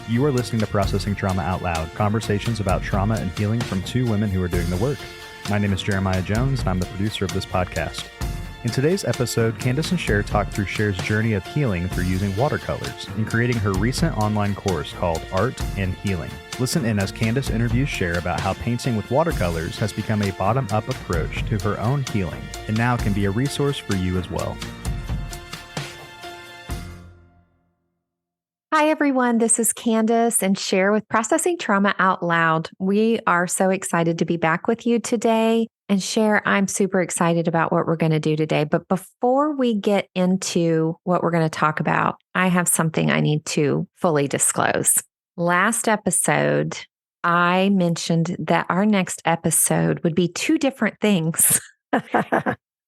You are listening to Processing Trauma Out Loud, conversations about trauma and healing from two women who are doing the work. My name is Jeremiah Jones, and I'm the producer of this podcast. In today's episode, Kandace and Sher talk through Sher's journey of healing through using watercolors and creating her recent online course called Art and Healing. Listen in as Kandace interviews Sher about how painting with watercolors has become a bottom-up approach to her own healing, and now can be a resource for you as well. Hi, everyone. This is Kandace and Sher with Processing Trauma Out Loud. We are so excited to be back with you today. And Sher, I'm super excited about what we're going to do today. But before we get into what we're going to talk about, I have something I need to fully disclose. Last episode, I mentioned that our next episode would be two different things.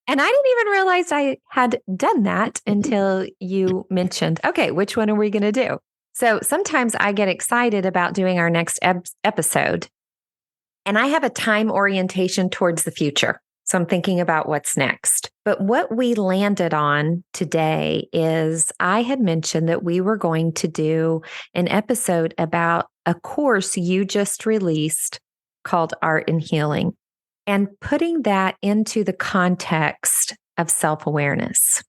And I didn't even realize I had done that until you mentioned, okay, which one are we going to do? So sometimes I get excited about doing our next episode, and I have a time orientation towards the future. So I'm thinking about what's next. But what we landed on today is I had mentioned that we were going to do an episode about a course you just released called Art and Healing, and putting that into the context of self-awareness.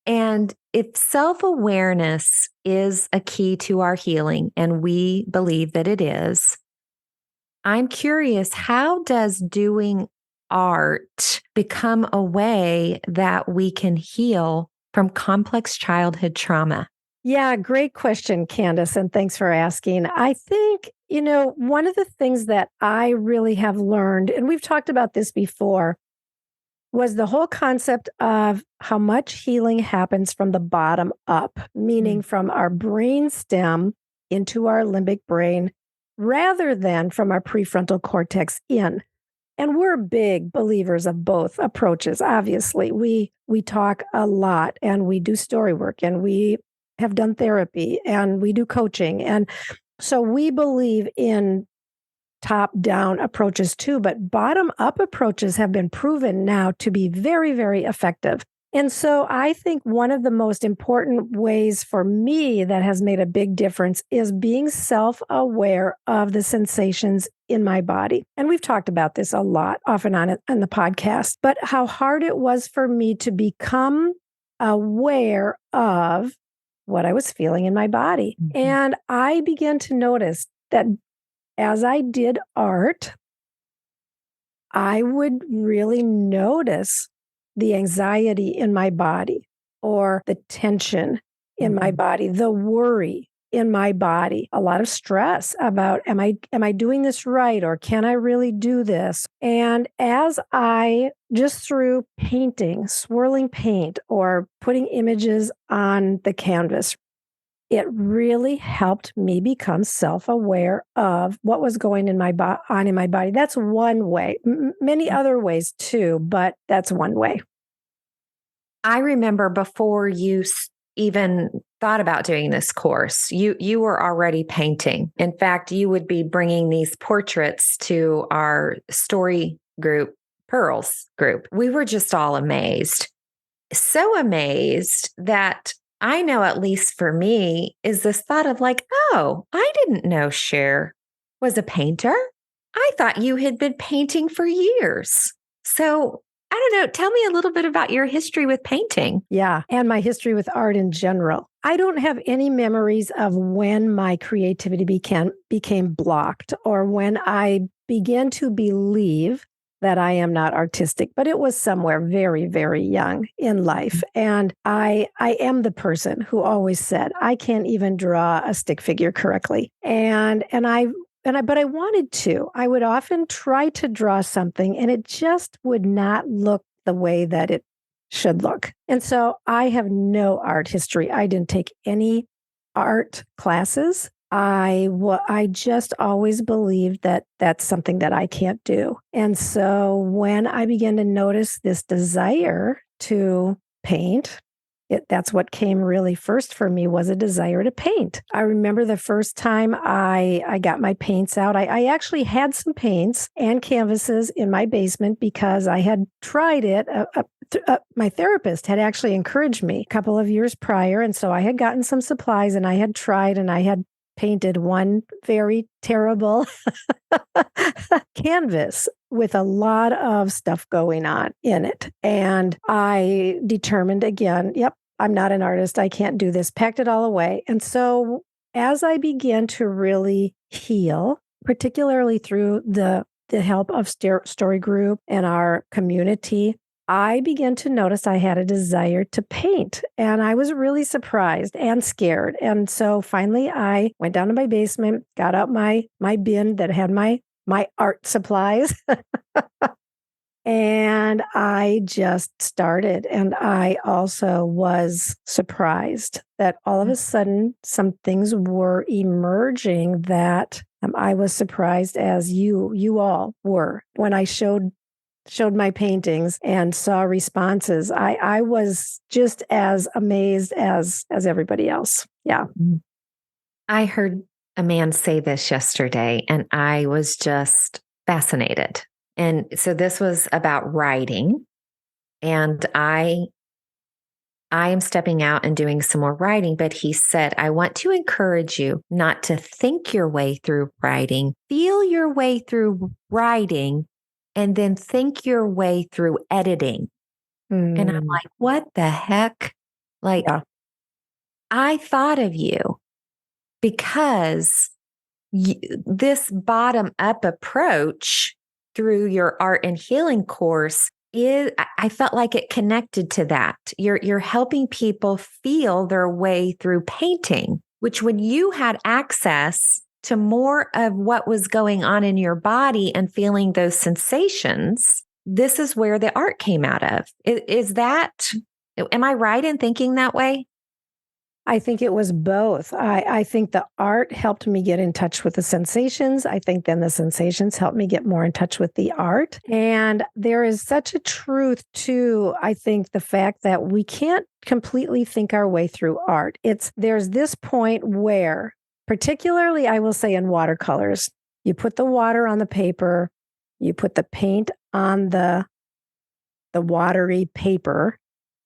And if self-awareness is a key to our healing, and we believe that it is, I'm curious, how does doing art become a way that we can heal from complex childhood trauma? Yeah, great question, Kandace, and thanks for asking. I think, one of the things that I really have learned, and we've talked about this before, was the whole concept of how much healing happens from the bottom up, meaning from our brain stem into our limbic brain, rather than from our prefrontal cortex in. And we're big believers of both approaches. Obviously, we talk a lot, and we do story work, and we have done therapy, and we do coaching. And so we believe in top-down approaches too, but bottom-up approaches have been proven now to be very, very effective. And so I think one of the most important ways for me that has made a big difference is being self-aware of the sensations in my body. And we've talked about this a lot, off and on the podcast, but how hard it was for me to become aware of what I was feeling in my body. Mm-hmm. And I began to notice that as I did art, I would really notice the anxiety in my body, or the tension in my body, the worry in my body, a lot of stress about, am I doing this right? Or can I really do this? And as I, just through painting, swirling paint, or putting images on the canvas, it really helped me become self-aware of what was going on in my body. That's one way. Many other ways too, but that's one way. I remember before you even thought about doing this course, you were already painting. In fact, you would be bringing these portraits to our story group, Pearls group. We were just all amazed. So amazed that I know, at least for me, is this thought of like, oh, I didn't know Sher was a painter. I thought you had been painting for years. So I don't know. Tell me a little bit about your history with painting. Yeah, and my history with art in general. I don't have any memories of when my creativity became blocked, or when I began to believe that I am not artistic, but it was somewhere very, very young in life. And I am the person who always said, I can't even draw a stick figure correctly. But I wanted to. I would often try to draw something, and it just would not look the way that it should look. And so I have no art history. I didn't take any art classes. I just always believed that that's something that I can't do. And so when I began to notice this desire to paint, that's what came really first for me, was a desire to paint. I remember the first time I got my paints out. I actually had some paints and canvases in my basement because I had tried it. My therapist had actually encouraged me a couple of years prior. And so I had gotten some supplies, and I had tried, and I had painted one very terrible canvas with a lot of stuff going on in it. And I determined again, yep, I'm not an artist. I can't do this. Packed it all away. And so as I began to really heal, particularly through the help of Story Group and our community, I began to notice I had a desire to paint, and I was really surprised and scared. And so finally I went down to my basement, got out my bin that had my art supplies. And I just started. And I also was surprised that all of a sudden some things were emerging that I was surprised as you all were when I showed my paintings and saw responses. I was just as amazed as everybody else. Yeah. I heard a man say this yesterday, and I was just fascinated. And so this was about writing, and I am stepping out and doing some more writing, but he said, I want to encourage you not to think your way through writing, feel your way through writing, and then think your way through editing. And I'm like, what the heck? Like, Yeah. I thought of you because this bottom up approach through your art and healing course I felt like it connected to that. You're helping people feel their way through painting, which when you had access to more of what was going on in your body and feeling those sensations, this is where the art came out of. Am I right in thinking that way? I think it was both. I think the art helped me get in touch with the sensations. I think then the sensations helped me get more in touch with the art. And there is such a truth to, I think, the fact that we can't completely think our way through art. There's this point where, particularly I will say in watercolors, you put the water on the paper, you put the paint on the watery paper,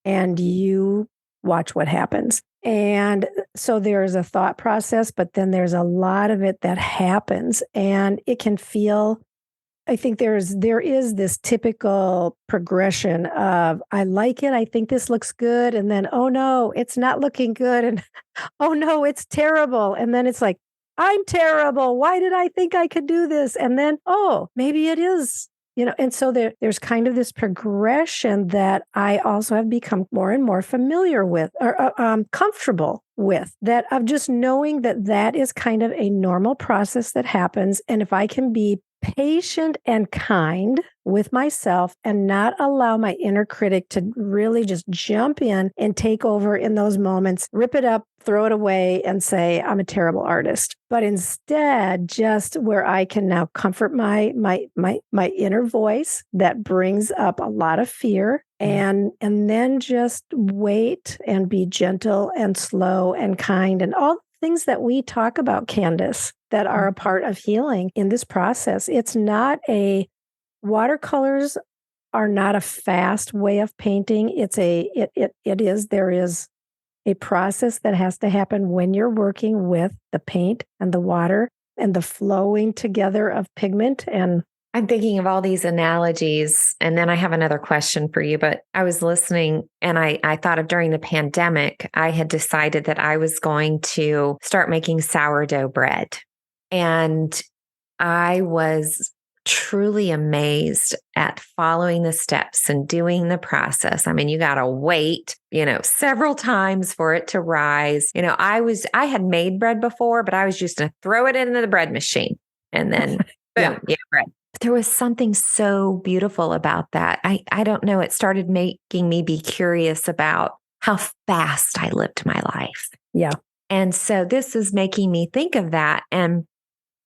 and you watch what happens. And so there's a thought process, but then there's a lot of it that happens, and it can feel, I think there is this typical progression of, I like it, I think this looks good. And then, oh no, it's not looking good. And oh no, it's terrible. And then it's like, I'm terrible. Why did I think I could do this? And then, oh, maybe it is. And so there's kind of this progression that I also have become more and more familiar with, or comfortable with, that of just knowing that is kind of a normal process that happens. And if I can be patient and kind with myself and not allow my inner critic to really just jump in and take over in those moments, rip it up, throw it away, and say, I'm a terrible artist. But instead, just where I can now comfort my inner voice that brings up a lot of fear, and then just wait and be gentle and slow and kind, and all the things that we talk about, Kandace, that are a part of healing in this process. Watercolors are not a fast way of painting. There is a process that has to happen when you're working with the paint and the water and the flowing together of pigment. And I'm thinking of all these analogies, and then I have another question for you, but I was listening and I thought of during the pandemic, I had decided that I was going to start making sourdough bread. And I was truly amazed at following the steps and doing the process. I mean, you got to wait, several times for it to rise. I had made bread before, but I was just going to throw it into the bread machine and then boom, bread. But there was something so beautiful about that. I don't know. It started making me be curious about how fast I lived my life. Yeah. And so this is making me think of that. And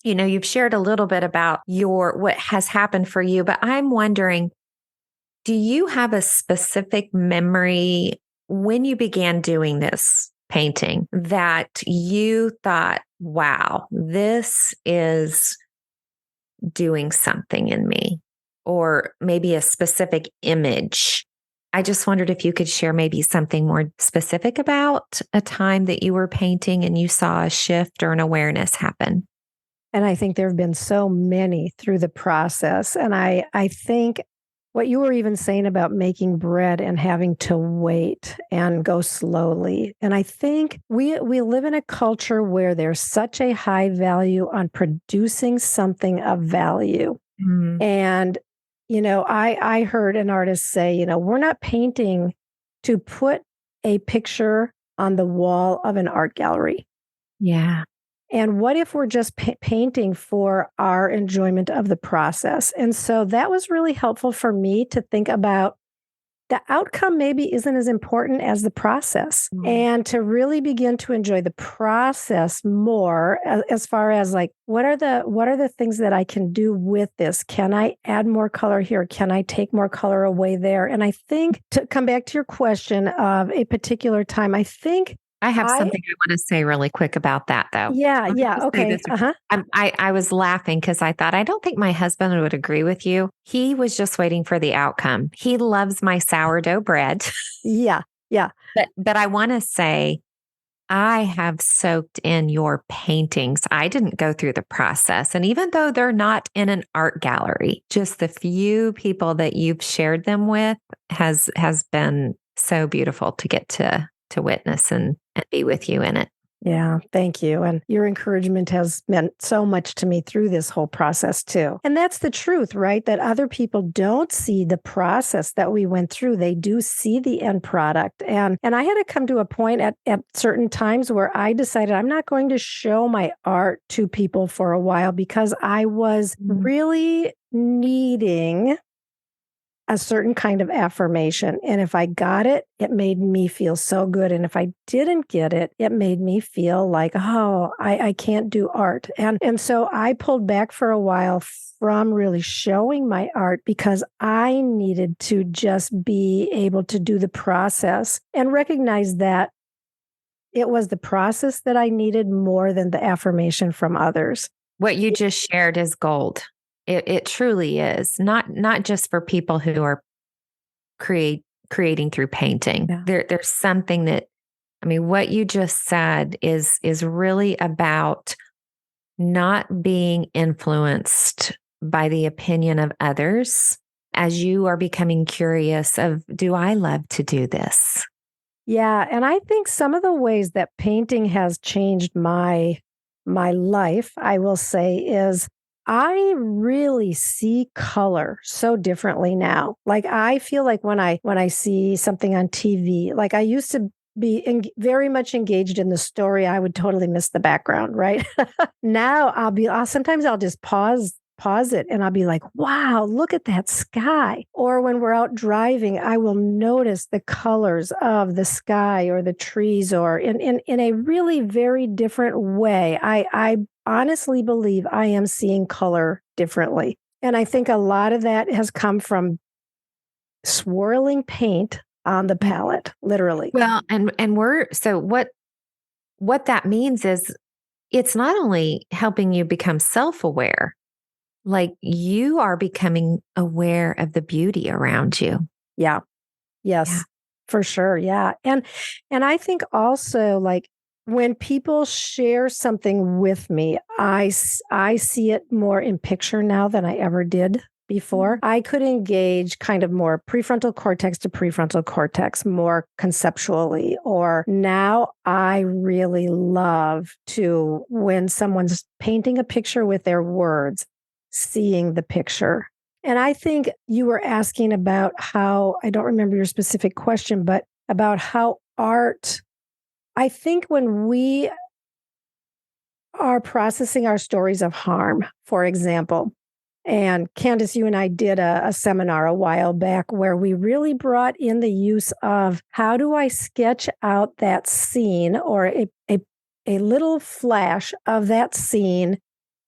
you've shared a little bit about what has happened for you, but I'm wondering, do you have a specific memory when you began doing this painting that you thought, wow, this is doing something in me, or maybe a specific image I just wondered if you could share maybe something more specific about a time that you were painting and you saw a shift or an awareness happen. And I think there have been so many through the process. And I think what you were even saying about making bread and having to wait and go slowly. And I think we live in a culture where there's such a high value on producing something of value. Mm. And, I heard an artist say, we're not painting to put a picture on the wall of an art gallery. Yeah. And what if we're just painting for our enjoyment of the process? And so that was really helpful for me to think about the outcome maybe isn't as important as the process, and to really begin to enjoy the process more as far as like, what are the things that I can do with this? Can I add more color here? Can I take more color away there? And I think, to come back to your question of a particular time, I think I have something I want to say really quick about that, though. Yeah, Let me yeah, just say okay. this. Uh-huh. I was laughing because I thought, I don't think my husband would agree with you. He was just waiting for the outcome. He loves my sourdough bread. Yeah, yeah. But I want to say, I have soaked in your paintings. I didn't go through the process. And even though they're not in an art gallery, just the few people that you've shared them with has been so beautiful to get to witness and be with you in it. Yeah, thank you. And your encouragement has meant so much to me through this whole process too. And that's the truth, right? That other people don't see the process that we went through. They do see the end product. And I had to come to a point at certain times where I decided I'm not going to show my art to people for a while because I was really needing a certain kind of affirmation. And if I got it, it made me feel so good. And if I didn't get it, it made me feel like, oh, I can't do art. And so I pulled back for a while from really showing my art because I needed to just be able to do the process and recognize that it was the process that I needed more than the affirmation from others. What you just shared is gold. It truly is not just for people who are creating through painting. Yeah. There's something that, I mean, what you just said is really about not being influenced by the opinion of others as you are becoming curious of, do I love to do this? Yeah. And I think some of the ways that painting has changed my life, I will say, is I really see color so differently now. Like I feel like when I see something on TV, like I used to be very much engaged in the story, I would totally miss the background, right? Now sometimes I'll just pause it and I'll be like, wow, look at that sky. Or when we're out driving, I will notice the colors of the sky or the trees, or in a really very different way. I honestly believe I am seeing color differently. And I think a lot of that has come from swirling paint on the palette, literally. Well, and so what that means is it's not only helping you become self-aware, like you are becoming aware of the beauty around you. Yeah. Yes, yeah. For sure. Yeah. And I think also, like, when people share something with me, I see it more in picture now than I ever did before. I could engage kind of more prefrontal cortex to prefrontal cortex more conceptually. Or now I really love to, when someone's painting a picture with their words, seeing the picture. And I think you were asking about how, I don't remember your specific question, but about how art, I think when we are processing our stories of harm, for example, and Kandace, you and I did a seminar a while back where we really brought in the use of how do I sketch out that scene, or a little flash of that scene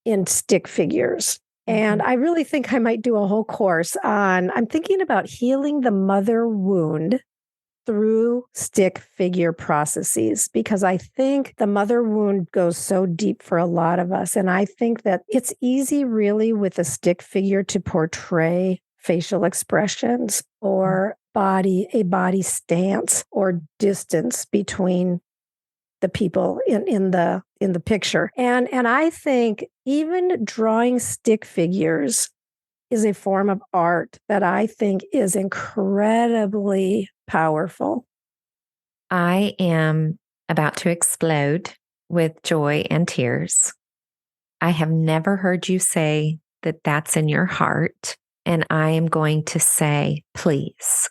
in stick figures. And I really think I might do a whole course on, I'm thinking about healing the mother wound through stick figure processes, because I think the mother wound goes so deep for a lot of us. And I think that it's easy really with a stick figure to portray facial expressions or body stance or distance between the people in the picture. And I think even drawing stick figures is a form of art that I think is incredibly powerful. I am about to explode with joy and tears. I have never heard you say that that's in your heart. And I am going to say, please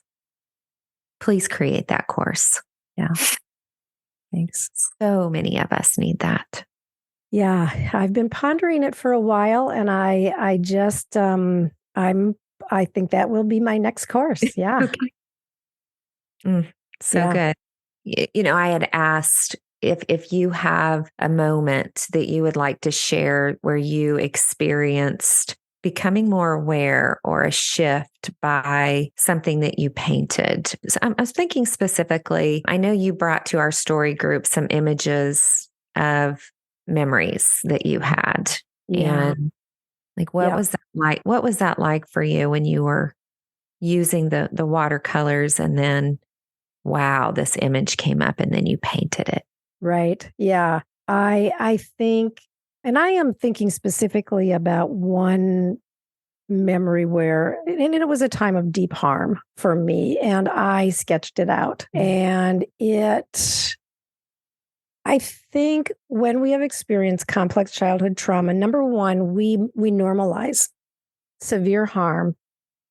create that course. Yeah. Thanks. So many of us need that. Yeah. I've been pondering it for a while, and I just, I think that will be my next course. Yeah. Okay. So good. I had asked if you have a moment that you would like to share where you experienced becoming more aware or a shift by something that you painted. So I was thinking specifically, I know you brought to our story group some images of memories that you had. Yeah. And what was that like? What was that like for you when you were using the watercolors and then, wow, this image came up and then you painted it? Right. Yeah. I think, and I am thinking specifically about one memory where, and it was a time of deep harm for me, and I sketched it out. And I think when we have experienced complex childhood trauma, number one, we normalize severe harm.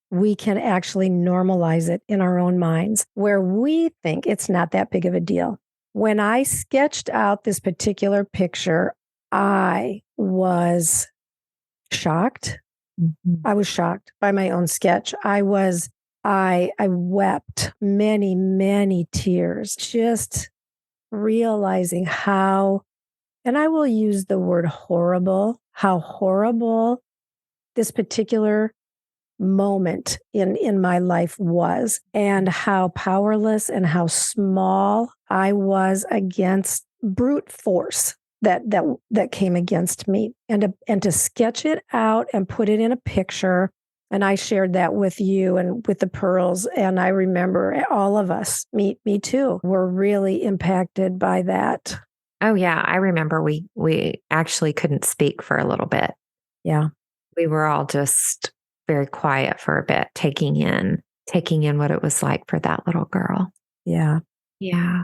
We can actually normalize it in our own minds where we think it's not that big of a deal. When I sketched out this particular picture, I was shocked. Mm-hmm. I was shocked by my own sketch. I wept many, many tears, just realizing how, and I will use the word horrible, how horrible this particular moment in my life was, and how powerless and how small I was against brute force that came against me, and to sketch it out and put it in a picture. And I shared that with you and with the pearls. And I remember all of us, me too, were really impacted by that. Oh yeah, I remember we actually couldn't speak for a little bit. Yeah. We were all just very quiet for a bit, taking in what it was like for that little girl. Yeah. Yeah.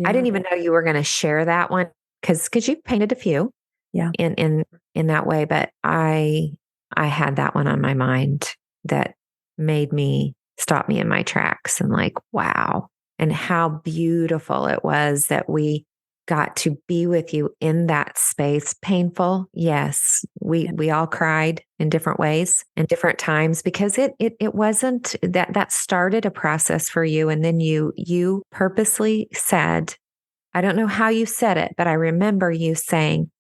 I didn't even know you were going to share that one because you painted a few in that way, but I had that one on my mind that made me stop me in my tracks and wow. And how beautiful it was that we got to be with you in that space. Painful. Yes. We all cried in different ways and different times because it wasn't that started a process for you. And then you purposely said, I don't know how you said it, but I remember you saying,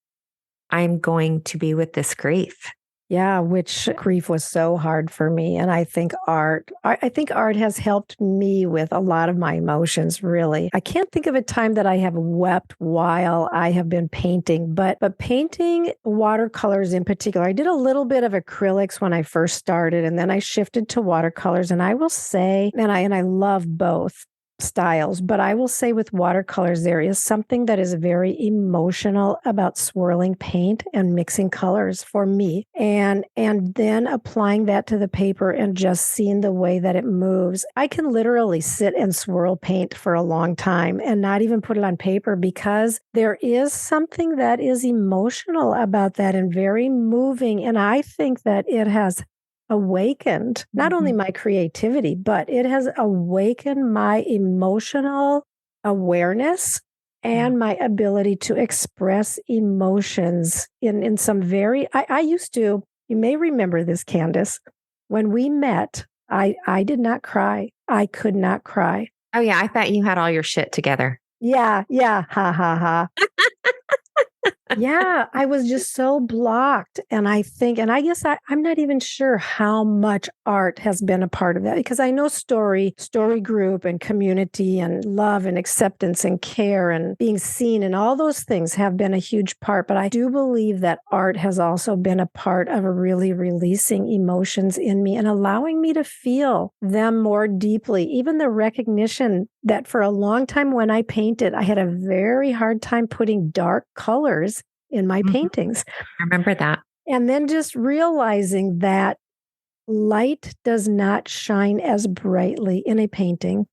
I'm going to be with this grief. Yeah, which grief was so hard for me. And I think art has helped me with a lot of my emotions, really. I can't think of a time that I have wept while I have been painting, but painting watercolors in particular. I did a little bit of acrylics when I first started, and then I shifted to watercolors. And I will say, and I love both styles, but I will say with watercolors, there is something that is very emotional about swirling paint and mixing colors for me. And then applying that to the paper and just seeing the way that it moves. I can literally sit and swirl paint for a long time and not even put it on paper because there is something that is emotional about that and very moving. And I think that it has awakened not only my creativity, but it has awakened my emotional awareness and my ability to express emotions in some very, I used to, you may remember this, Kandace, when we met, I did not cry. I could not cry. Oh yeah. I thought you had all your shit together. Yeah. Ha ha ha. Yeah, I was just so blocked. And I guess I'm not even sure how much art has been a part of that, because I know story group and community and love and acceptance and care and being seen and all those things have been a huge part. But I do believe that art has also been a part of really releasing emotions in me and allowing me to feel them more deeply. Even the recognition that for a long time when I painted, I had a very hard time putting dark colors in my paintings. I remember that. And then just realizing that light does not shine as brightly in a painting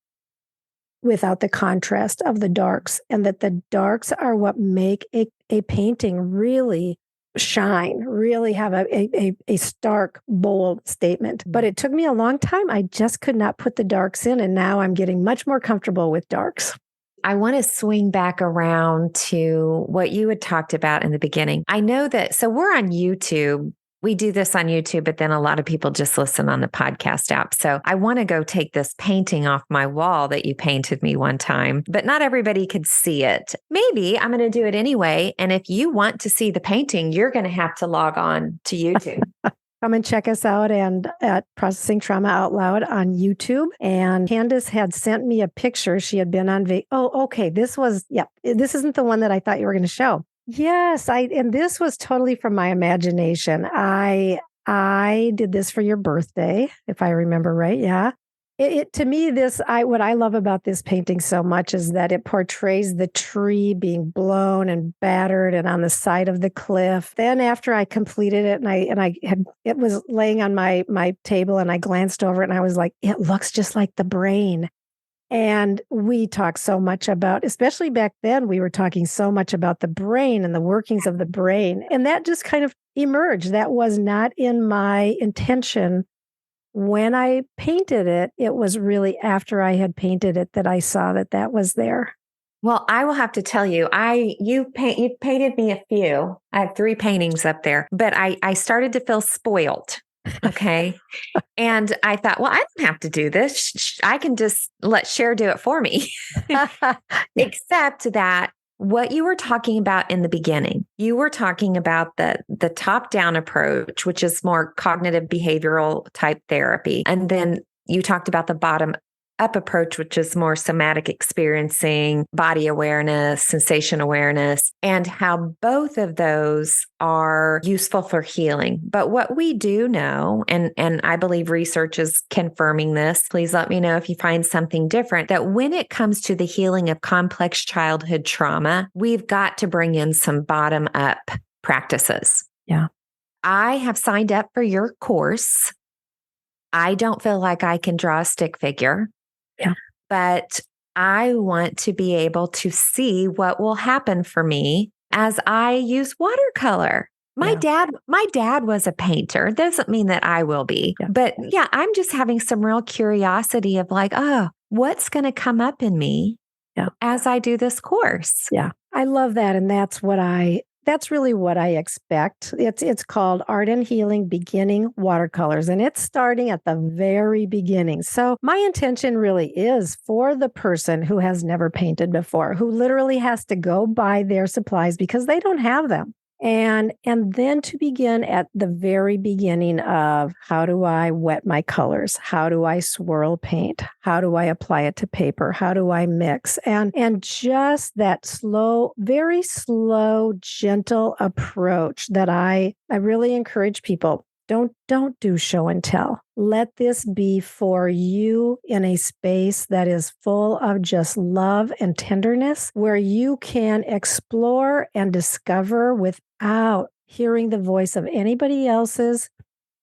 without the contrast of the darks, and that the darks are what make a painting really shine, really have a stark, bold statement. But it took me a long time. I just could not put the darks in. And now I'm getting much more comfortable with darks. I want to swing back around to what you had talked about in the beginning. I know that, so we're on YouTube. We do this on YouTube, but then a lot of people just listen on the podcast app. So I want to go take this painting off my wall that you painted me one time, but not everybody could see it. Maybe I'm going to do it anyway. And if you want to see the painting, you're going to have to log on to YouTube. Come and check us out and at Processing Trauma Out Loud on YouTube. And Kandace had sent me a picture. She had been on okay. This isn't the one that I thought you were going to show. Yes, and this was totally from my imagination. I did this for your birthday, if I remember right. Yeah. To me, what I love about this painting so much is that it portrays the tree being blown and battered and on the side of the cliff. Then after I completed it it was laying on my table and I glanced over it and I was like, it looks just like the brain. And we talk so much about, especially back then, we were talking so much about the brain and the workings of the brain. And that just kind of emerged. That was not in my intention. When I painted it, it was really after I had painted it that I saw that was there. Well, I will have to tell you, you painted me a few. I have 3 paintings up there, but I started to feel spoiled. Okay. And I thought, well, I don't have to do this. I can just let Sher do it for me. Except that what you were talking about in the beginning, you were talking about the top-down approach, which is more cognitive behavioral type therapy. And then you talked about the bottom-up approach, which is more somatic experiencing, body awareness, sensation awareness, and how both of those are useful for healing. But what we do know, and I believe research is confirming this, please let me know if you find something different, that when it comes to the healing of complex childhood trauma, we've got to bring in some bottom-up practices. Yeah. I have signed up for your course. I don't feel like I can draw a stick figure. Yeah. But I want to be able to see what will happen for me as I use watercolor. My dad was a painter. Doesn't mean that I will be. Yeah. But yeah, I'm just having some real curiosity of like, oh, what's going to come up in me as I do this course? Yeah. I love that. And that's really what I expect. It's called Art and Healing Beginning Watercolors, and it's starting at the very beginning. So my intention really is for the person who has never painted before, who literally has to go buy their supplies because they don't have them. And then to begin at the very beginning of how do I wet my colors? How do I swirl paint? How do I apply it to paper? How do I mix? And just that slow, very slow, gentle approach that I really encourage people. Don't do show and tell. Let this be for you in a space that is full of just love and tenderness, where you can explore and discover without hearing the voice of anybody else's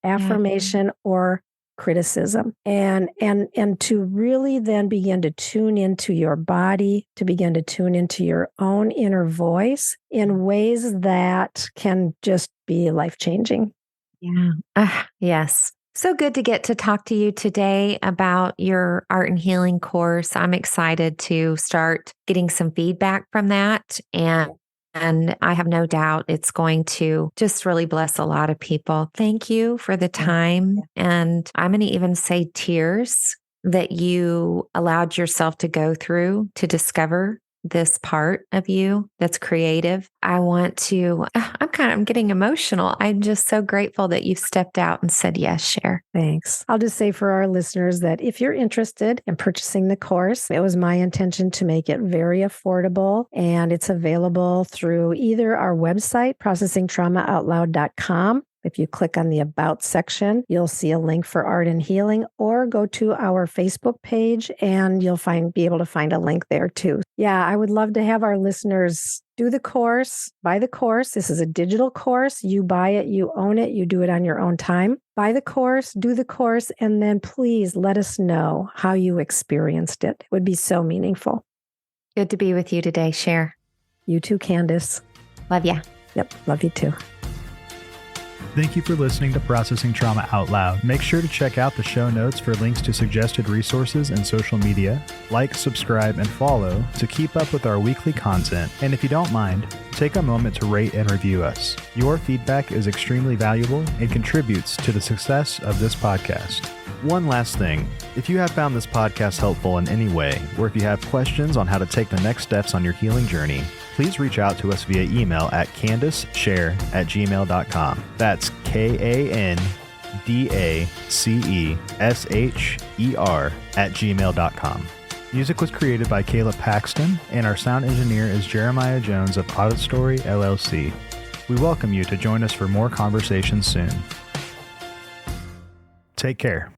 affirmation or criticism. And to really then begin to tune into your body, to begin to tune into your own inner voice in ways that can just be life-changing. Yeah. Yes. So good to get to talk to you today about your art and healing course. I'm excited to start getting some feedback from that. And I have no doubt it's going to just really bless a lot of people. Thank you for the time. And I'm going to even say tears that you allowed yourself to go through to discover this part of you that's creative. I'm getting emotional. I'm just so grateful that you've stepped out and said, yes, Sher. Thanks. I'll just say for our listeners that if you're interested in purchasing the course, it was my intention to make it very affordable, and it's available through either our website, processingtraumaoutloud.com. If you click on the About section, you'll see a link for Art and Healing, or go to our Facebook page and you'll be able to find a link there too. Yeah, I would love to have our listeners do the course, buy the course. This is a digital course. You buy it, you own it, you do it on your own time. Buy the course, do the course, and then please let us know how you experienced it. It would be so meaningful. Good to be with you today, Sher. You too, Kandace. Love ya. Yep, love you too. Thank you for listening to Processing Trauma Out Loud. Make sure to check out the show notes for links to suggested resources and social media. Like, subscribe, and follow to keep up with our weekly content. And if you don't mind, take a moment to rate and review us. Your feedback is extremely valuable and contributes to the success of this podcast. One last thing, if you have found this podcast helpful in any way, or if you have questions on how to take the next steps on your healing journey, please reach out to us via email at KandaceSher@gmail.com. That's KandaceSher@gmail.com. Music was created by Caleb Paxton, and our sound engineer is Jeremiah Jones of Audit Story LLC. We welcome you to join us for more conversations soon. Take care.